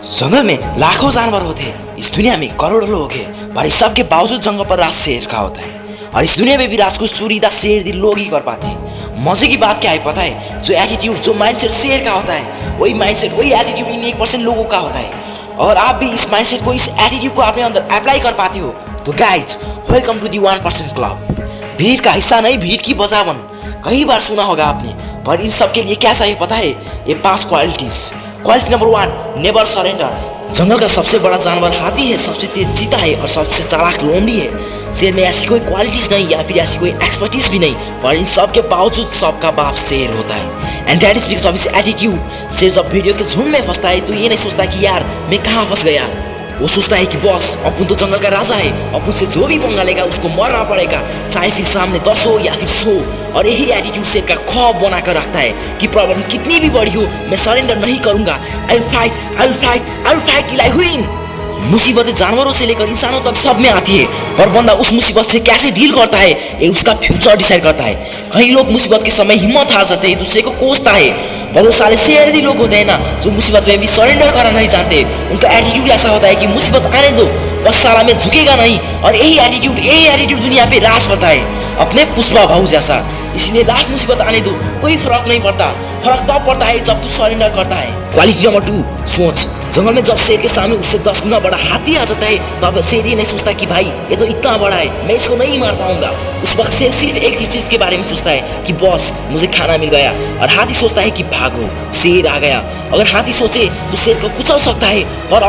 जंगल में लाखों जानवर होते हैं, इस दुनिया में करोड़ों लोग हैं, पर इस सब के बावजूद जंगल पर राज शेर का होता है। और इस दुनिया में भी राज को चोरीदा शेर दिल लोग ही कर पाते हैं। मजे की बात क्या है पता है? जो एटीट्यूड, जो माइंडसेट शेर का होता है, वही माइंडसेट, वही एटीट्यूड इन 1% लोगों का होता है। और आप भी इस माइंडसेट को, इस एटीट्यूड को अपने अंदर अप्लाई कर पाते हो तो guys, welcome to the 1% club. भीड़ का हिस्सा नहीं, भीड़ की बजावन। कई बार सुना होगा आपने, पर इन सब के लिए क्या चाहिए पता है? ये 5 qualities. Quality number 1, never surrender. जंगल का सबसे बड़ा जानवर हाथी है, सबसे तेज चीता है और सबसे चालाक लोमड़ी है। शेर में ऐसी कोई क्वालिटीज नहीं या फिर ऐसी कोई एक्सपर्टीज भी नहीं, पर इन सब के बावजूद सबका बाप शेर होता है। And that is because of his attitude. शेर जब वीडियो के झुंड में फंसता है तो ये नहीं सोचता कि यार मैं कहाँ फंस गया। वो सोचता है कि बॉस, अपन तो जंगल का राजा है, अपन से जो भी पंगा लेगा उसको मरना पड़ेगा, चाहे फिर सामने 10 हो या फिर 100। और यही एटीट्यूड शेर का खौफ बना कर रखता है कि प्रॉब्लम कितनी भी बड़ी हो, मैं सरेंडर नहीं करूंगा। I will fight till I win. मुसीबतें जानवरों से लेकर इंसानों तक सब में आती है, पर बंदा उस मुसीबत से कैसे डील करता है ये उसका फ्यूचर डिसाइड करता है। कई लोग मुसीबत के समय हिम्मत हार जाते हैं, दूसरे को कोसता है। बहुत सारे शेरदी लोग होते हैं ना, जो मुसीबत में भी सरेंडर करना नहीं जानते। उनका एटीट्यूड ऐसा होता है कि मुसीबत आने दो, बस साला में झुकेगा नहीं। और यही एटीट्यूड दुनिया पे राज करता है, अपने पुष्पा भाऊ जैसा। इसलिए लाख मुसीबत आने दो, कोई फर्क नहीं पड़ता। फर्क तब पड़ता है जब तू सरेंडर करता है। क्वालिटी नंबर 2, सोच। जंगल में जब शेर के सामने उससे 10 गुना बड़ा हाथी आ जाता है, तब शेर ये नहीं सोचता कि भाई ये तो इतना बड़ा है, मैं इसको नहीं मार पाऊंगा। उस वक्त शेर सिर्फ एक ही चीज के बारे में सोचता है कि बॉस, मुझे खाना मिल गया। और हाथी सोचता है कि भागो, शेर आ गया। अगर हाथी सोचे तो शेर को कुचल सकता है, पर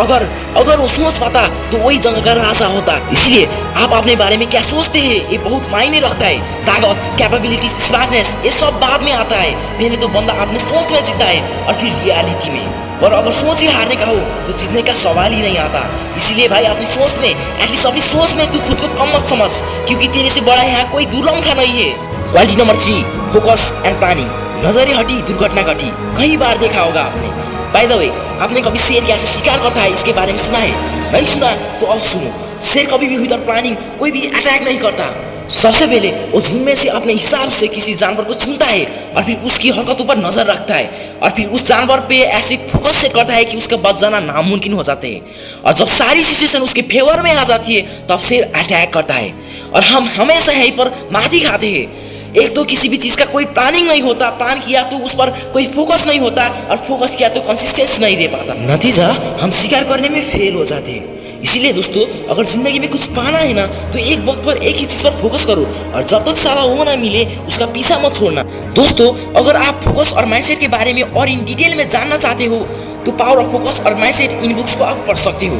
अगर वो सोच पाता तो वही जंगल का राजा होता। इसलिए आप अपने बारे में क्या सोचते हैं ये बहुत मायने रखता है। ताकत, कैपेबिलिटीज, स्मार्टनेस, ये सब बाद में आता है। पहले तो बंदा अपने सोच में जीता है और फिर रियलिटी में। पर अगर सोच ही हारने का हो तो जीतने का सवाल ही नहीं आता। इसीलिए भाई अपनी सोच में, एटलीस्ट अपनी सोच में तू खुद को कम मत समझ, क्योंकि तेरे से बड़ा यहाँ कोई दुर्लंघा नहीं है। Quality number 3, focus and planning. नजरें हटी, दुर्घटना घटी। कई बार देखा होगा आपने। बाय द वे, आपने कभी शेर कैसे शिकार करता है इसके बारे में सुना है? नहीं सुना तो अब सुनो। शेर कभी भी विदाउट प्लानिंग कोई भी अटैक नहीं करता। सबसे पहले वो झुंड में से अपने हिसाब से किसी जानवर को चुनता है और फिर उसकी हरकतों पर नजर रखता है और फिर उस जानवर पे ऐसे फोकस से करता है कि उसका बच जाना नामुमकिन हो जाते हैं। और जब सारी सिचुएशन उसके फेवर में आ जाती है तब शेर अटैक करता है। और हम हमेशा यहीं पर माती खाते हैं। एक तो किसी भी चीज का कोई प्लानिंग नहीं होता, प्लान किया तो उस पर कोई फोकस नहीं होता, और फोकस किया तो कंसिस्टेंसी नहीं दे पाता। नतीजा, हम शिकार करने में फेल हो जाते हैं। इसीलिए दोस्तों, अगर जिंदगी में कुछ पाना है ना तो एक वक्त पर एक ही चीज पर फोकस करो, और जब तक साला वो ना मिले उसका पीछा मत छोड़ना। दोस्तों, अगर आप फोकस और माइंडसेट के बारे में और इन डिटेल में जानना चाहते हो तो पावर ऑफ फोकस और माइंडसेट इन बुक्स को आप पढ़ सकते हो,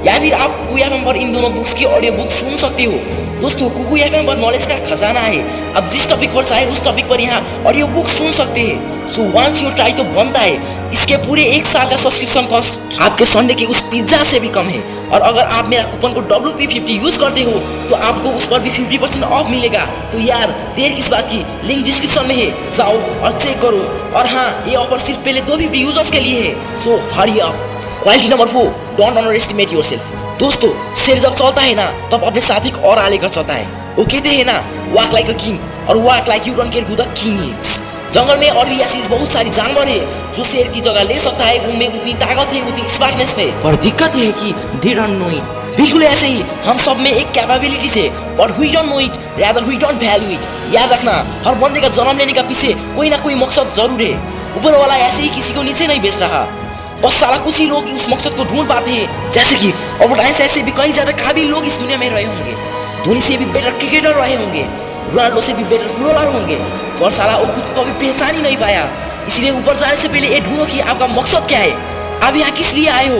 या फिर आप कुकू एफएम पर इन दोनों बुक्स की ऑडियो बुक सुन सकते हो। दोस्तों, कुकू एफएम पर नॉलेज का खजाना है। अब जिस टॉपिक पर चाहे उस टॉपिक पर यहाँ ऑडियो बुक सुन सकते हैं। सो वंस यू ट्राई तो बनता है। इसके पूरे 1 साल का सब्सक्रिप्शन कॉस्ट आपके संडे के उस पिज्जा से भी कम है। और अगर आप मेरा कूपन कोड WP50 यूज करते हो तो आपको उस पर भी 50% ऑफ मिलेगा। तो यार देर किस बात की, लिंक डिस्क्रिप्शन में है, जाओ और चेक करो। और हाँ, ये ऑफर सिर्फ पहले 250 यूजर्स के लिए है। So hurry up. Quality number 4, don't underestimate yourself. दोस्तों, शेर जब चलता है ना तब अपने साथी को और आगे कर चलता है। वो कहते हैं ना, वॉक लाइक अ किंग और walk like you don't care who the king is. जंगल में और भी ऐसी बहुत सारी जानवर है जो शेर की जगह ले सकता है। उनमें उतनी ताकत है, उतनी स्मार्टनेस है, पर दिक्कत है कि दे डोंट नो इट। बिल्कुल ऐसे ही हम सब में एक कैपेबिलिटीज है, पर we don't know it, rather we don't value it. याद रखना, हर बंदे का जन्म लेने का पीछे कोई ना कोई मकसद जरूर है। ऊपर वाला ऐसे ही किसी को नीचे नहीं बेच रहा, बस साला कुछ ही लोग उस मकसद को ढूंढ पाते हैं। जैसे कि अल्बर्ट आइंस्टाइन से भी कई ज्यादा काबिल लोग इस दुनिया में रहे होंगे, धोनी से भी बेटर क्रिकेटर रहे होंगे, रोनाल्डो से भी बेटर फुटबॉलर होंगे, पर साला वो खुद को कभी पहचान ही नहीं पाया। इसलिए ऊपर जाने से पहले ये ढूंढो कि आपका मकसद क्या है, आप यहाँ किस लिए आए हो।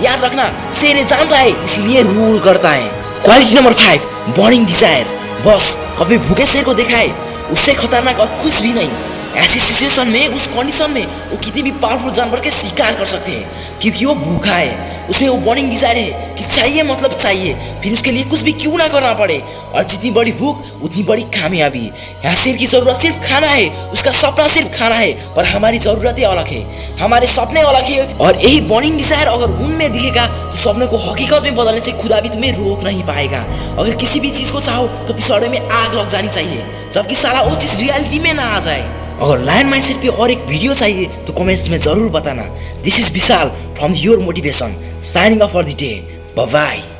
याद रखना, शेर जानता है इसलिए रूल करता है। Quality number 5, burning desire. बस कभी भूखे शेर को देखा है? उससे खतरनाक और कुछ भी नहीं। ऐसी सिचुएशन में, उस कंडीशन में वो कितनी भी पावरफुल जानवर के शिकार कर सकते हैं, क्योंकि वो भूखा है। उसमें वो बर्निंग डिजायर है कि चाहिए मतलब चाहिए, फिर उसके लिए कुछ भी क्यों ना करना पड़े। और जितनी बड़ी भूख उतनी बड़ी कामयाबी। यहाँ शेर की जरूरत सिर्फ खाना है, उसका सपना सिर्फ खाना है, पर हमारी जरूरतें अलग है, हमारे सपने अलग है। और यही बर्निंग डिजायर अगर उनमें दिखेगा तो सपने को हकीकत में बदलने से खुदा भी तुम्हें रोक नहीं पाएगा। अगर किसी भी चीज को चाहो तो पिछवाड़े में आग लग जानी चाहिए, जबकि सारा वो चीज रियलिटी में ना आ जाए। अगर लायन माइंडसेट पे और एक वीडियो चाहिए तो कमेंट्स में ज़रूर बताना। This is Vishal from your motivation, signing off for the day. Bye bye.